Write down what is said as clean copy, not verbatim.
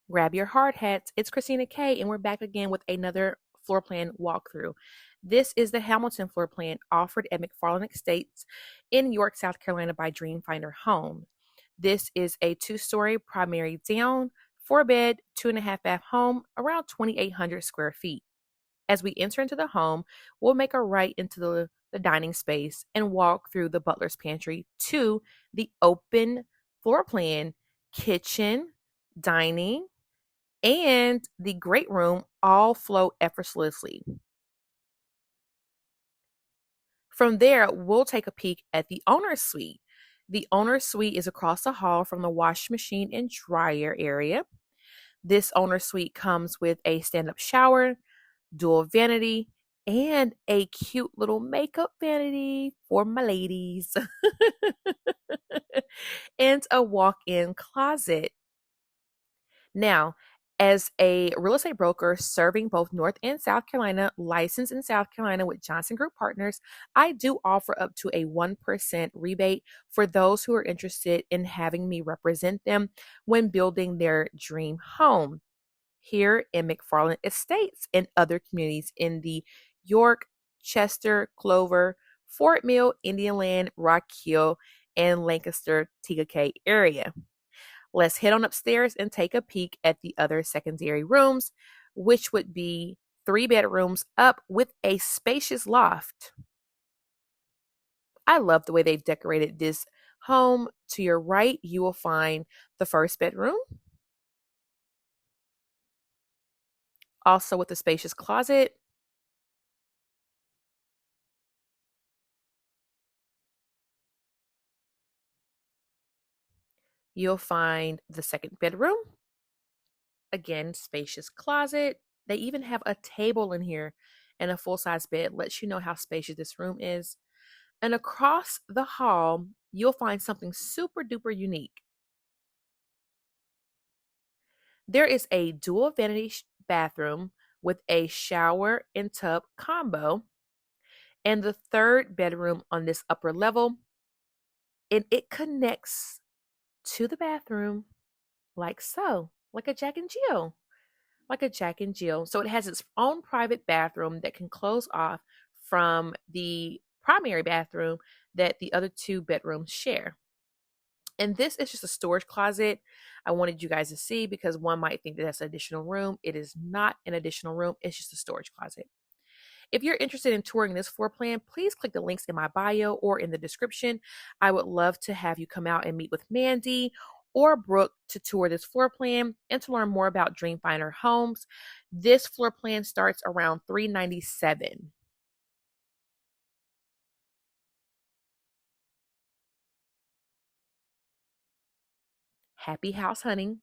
Grab your hard hats. It's Christina K, and we're back again with another floor plan walkthrough. This is the Hamilton floor plan offered at McFarland Estates in York, South Carolina by Dreamfinder Home. This is a two-story primary down, four-bed, 2.5 bath home, around 2,800 square feet. As we enter into the home, we'll make a right into the dining space and walk through the butler's pantry to the open floor plan, kitchen, dining, and the great room all flow effortlessly. From there, we'll take a peek at the owner's suite. The owner's suite is across the hall from the wash machine and dryer area. This owner's suite comes with a stand up shower, dual vanity, and a cute little makeup vanity for my ladies, and a walk in closet. Now, as a real estate broker serving both North and South Carolina, licensed in South Carolina with Johnson Group Partners, I do offer up to a 1% rebate for those who are interested in having me represent them when building their dream home here in McFarland Estates and other communities in the York, Chester, Clover, Fort Mill, Indian Land, Rock Hill, and Lancaster, TK area. Let's head on upstairs and take a peek at the other secondary rooms, which would be 3 bedrooms up with a spacious loft. I love the way they've decorated this home. To your right, you will find the first bedroom, also with a spacious closet. You'll find the second bedroom, again, spacious closet. They even have a table in here and a full size bed. Lets you know how spacious this room is. And across the hall, you'll find something super duper unique. There is a dual vanity bathroom with a shower and tub combo, and the third bedroom on this upper level, and it connects to the bathroom like so, like a Jack and Jill. Like a Jack and Jill. So it has its own private bathroom that can close off from the primary bathroom that the other two bedrooms share. And this is just a storage closet I wanted you guys to see because one might think that that's an additional room. It is not an additional room, it's just a storage closet. If you're interested in touring this floor plan, please click the links in my bio or in the description. I would love to have you come out and meet with Mandy or Brooke to tour this floor plan and to learn more about Dreamfinder Homes. This floor plan starts around $397. Happy house hunting.